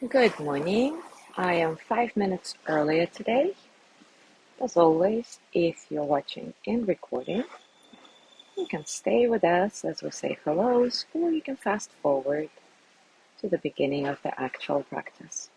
Good morning. I am 5 minutes earlier today. As always, if you're watching and recording, you can stay with us as we say hellos, or you can fast forward to the beginning of the actual practice.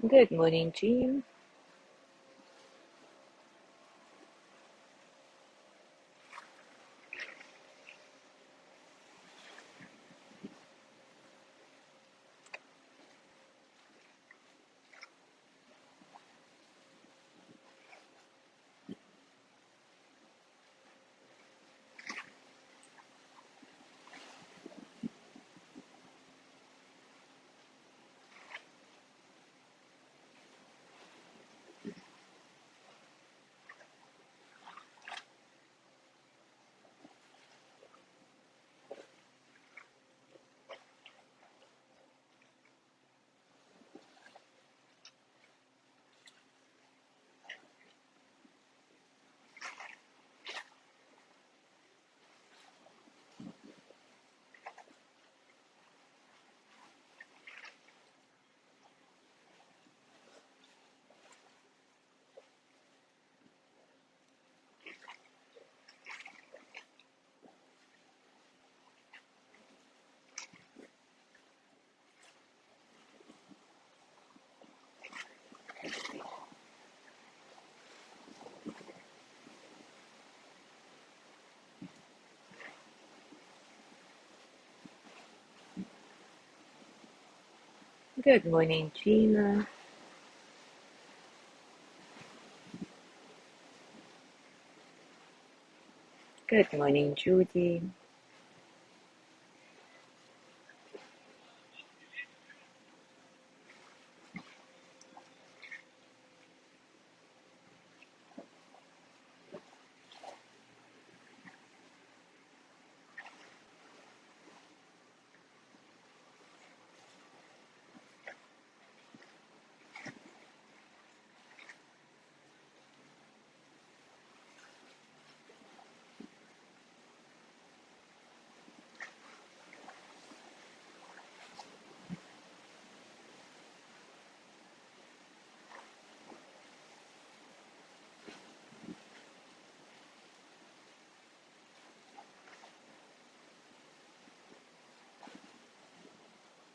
Good morning, Jean. Good morning, Gina. Good morning, Judy.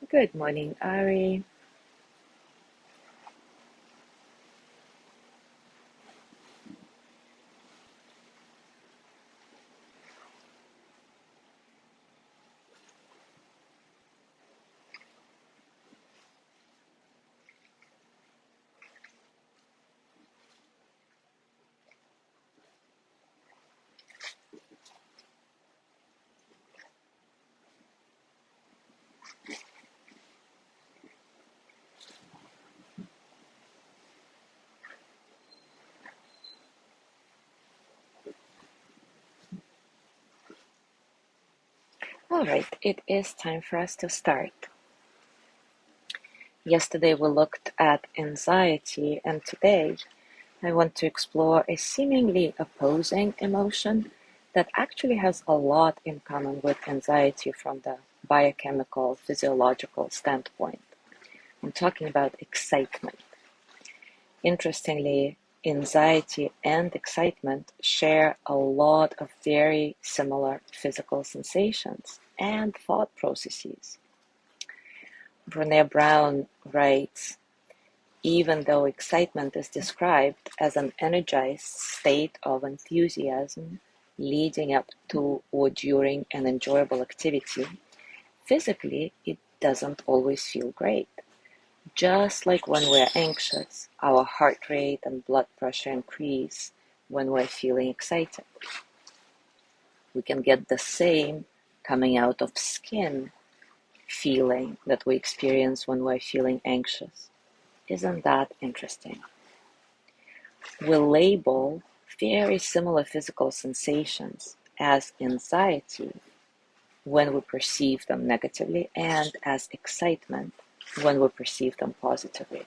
Good morning, Ari. All right, it is time for us to start. Yesterday we looked at anxiety, and today I want to explore a seemingly opposing emotion that actually has a lot in common with anxiety from the biochemical, physiological standpoint. I'm talking about excitement. Interestingly, anxiety and excitement share a lot of very similar physical sensations and thought processes. Brené Brown writes, even though excitement is described as an energized state of enthusiasm leading up to or during an enjoyable activity, physically it doesn't always feel great. Just like when we're anxious, our heart rate and blood pressure increase when we're feeling excited. We can get the same coming out of skin feeling that we experience when we're feeling anxious. Isn't that interesting? We label very similar physical sensations as anxiety when we perceive them negatively and as excitement when we perceive them positively.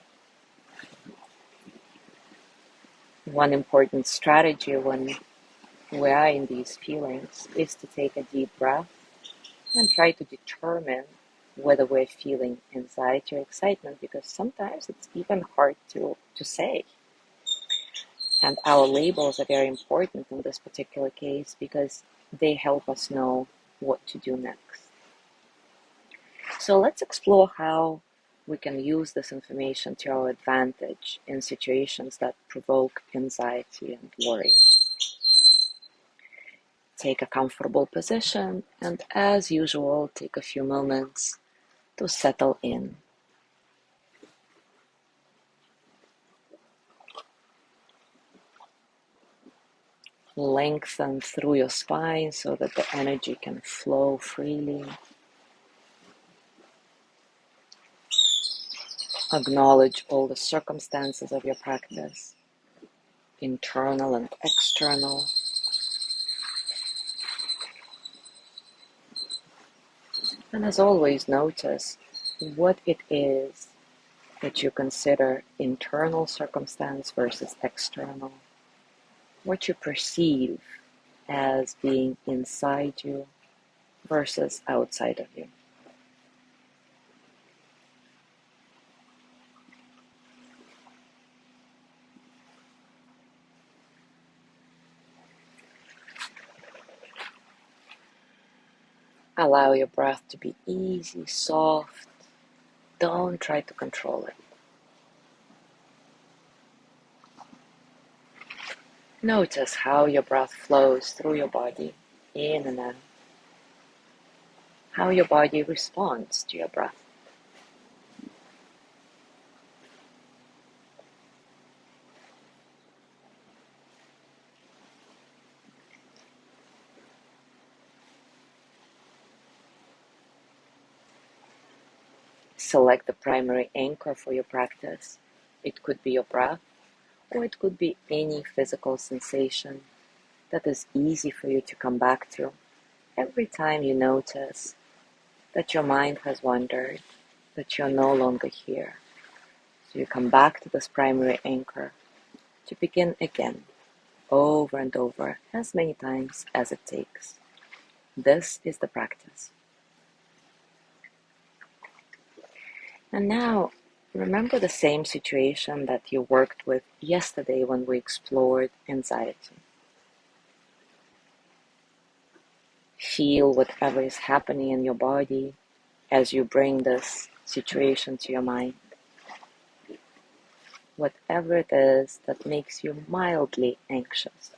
One important strategy when we are in these feelings is to take a deep breath and try to determine whether we're feeling anxiety or excitement, because sometimes it's even hard to say. And our labels are very important in this particular case because they help us know what to do next. So let's explore how we can use this information to our advantage in situations that provoke anxiety and worry. Take a comfortable position and, as usual, take a few moments to settle in. Lengthen through your spine so that the energy can flow freely. Acknowledge all the circumstances of your practice, internal and external. And as always, notice what it is that you consider internal circumstance versus external, what you perceive as being inside you versus outside of you. Allow your breath to be easy, soft. Don't try to control it. Notice how your breath flows through your body, in and out. How your body responds to your breath. Select the primary anchor for your practice. It could be your breath, or it could be any physical sensation that is easy for you to come back to every time you notice that your mind has wandered, that you're no longer here. So you come back to this primary anchor to begin again, over and over, as many times as it takes. This is the practice. And now, remember the same situation that you worked with yesterday when we explored anxiety. Feel whatever is happening in your body as you bring this situation to your mind. Whatever it is that makes you mildly anxious.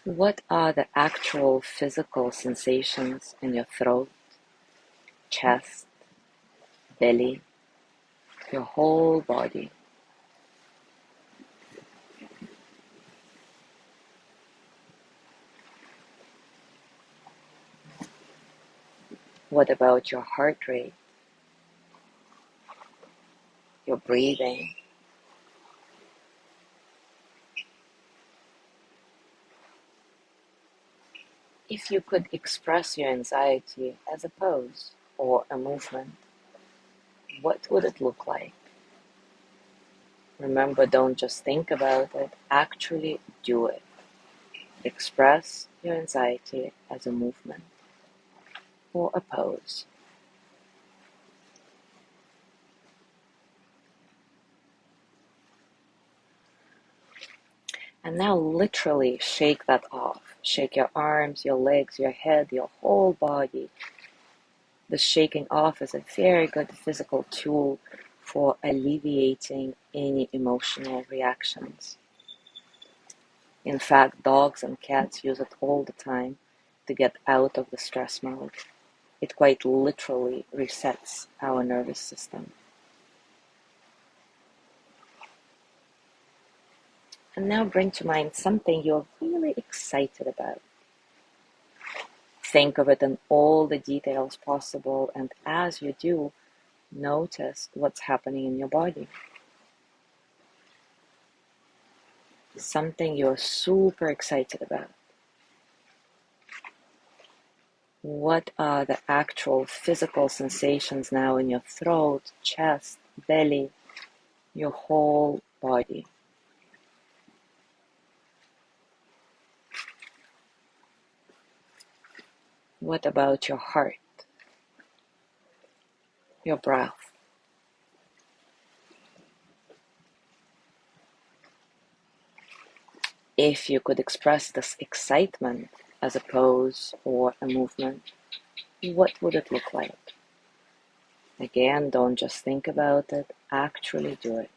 What are the actual physical sensations in your throat, chest, belly, your whole body? What about your heart rate, your breathing? If you could express your anxiety as a pose or a movement, what would it look like? Remember, don't just think about it, actually do it. Express your anxiety as a movement or a pose. And now literally shake that off. Shake your arms, your legs, your head, your whole body. The shaking off is a very good physical tool for alleviating any emotional reactions. In fact, dogs and cats use it all the time to get out of the stress mode. It quite literally resets our nervous system. And now bring to mind something you're really excited about. Think of it in all the details possible, and as you do, notice what's happening in your body. Something you're super excited about. What are the actual physical sensations now in your throat, chest, belly, your whole body? What about your heart, your breath? If you could express this excitement as a pose or a movement, what would it look like? Again, don't just think about it, actually do it.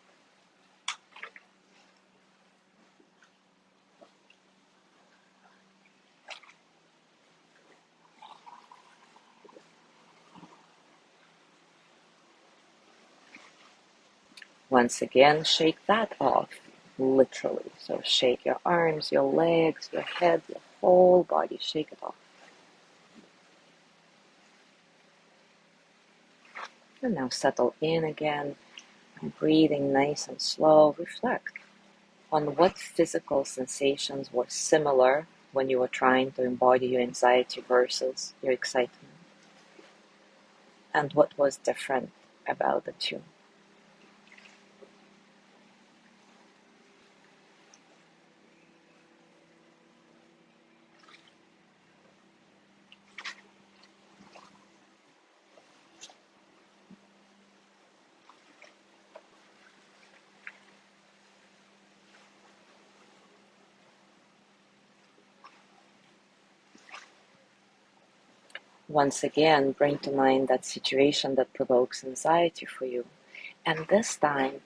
Once again, shake that off, literally. So shake your arms, your legs, your head, your whole body, shake it off. And now settle in again, breathing nice and slow. Reflect on what physical sensations were similar when you were trying to embody your anxiety versus your excitement, and what was different about the two. Once again, bring to mind that situation that provokes anxiety for you, and this time,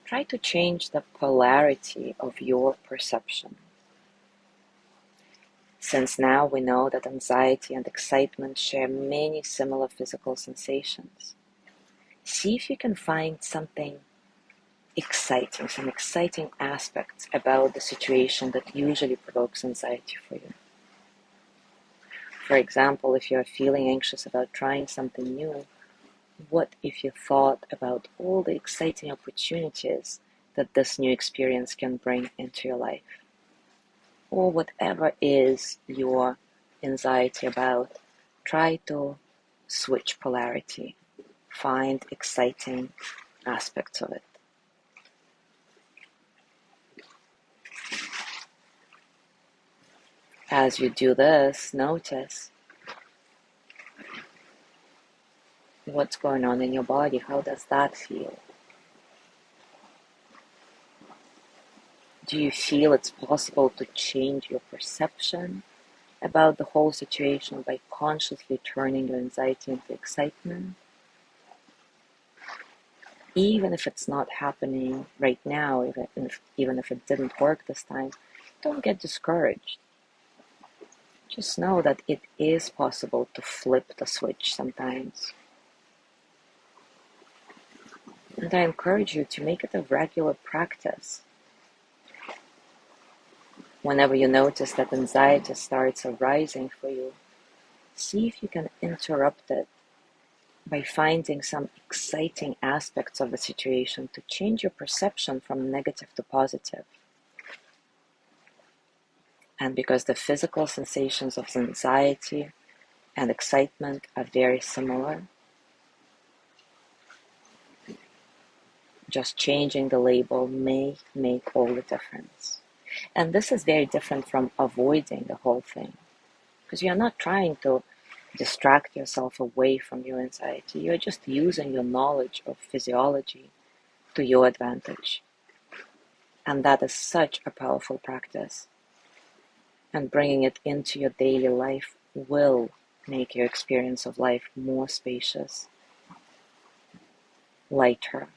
try to change the polarity of your perception. Since now we know that anxiety and excitement share many similar physical sensations, see if you can find something exciting, some exciting aspects about the situation that usually provokes anxiety for you. For example, if you're feeling anxious about trying something new, what if you thought about all the exciting opportunities that this new experience can bring into your life? Or whatever is your anxiety about, try to switch polarity. Find exciting aspects of it. As you do this, notice what's going on in your body. How does that feel? Do you feel it's possible to change your perception about the whole situation by consciously turning your anxiety into excitement? Even if it's not happening right now, even if it didn't work this time, don't get discouraged. Just know that it is possible to flip the switch sometimes. And I encourage you to make it a regular practice. Whenever you notice that anxiety starts arising for you, see if you can interrupt it by finding some exciting aspects of the situation to change your perception from negative to positive. And because the physical sensations of anxiety and excitement are very similar, just changing the label may make all the difference. And this is very different from avoiding the whole thing, because you're not trying to distract yourself away from your anxiety. You're just using your knowledge of physiology to your advantage. And that is such a powerful practice. And bringing it into your daily life will make your experience of life more spacious, lighter,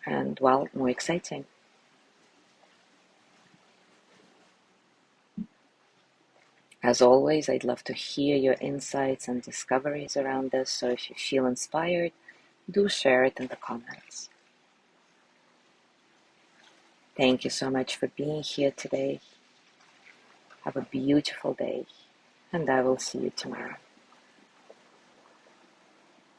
and, well, more exciting. As always, I'd love to hear your insights and discoveries around this, so if you feel inspired, do share it in the comments. Thank you so much for being here today. Have a beautiful day, and I will see you tomorrow.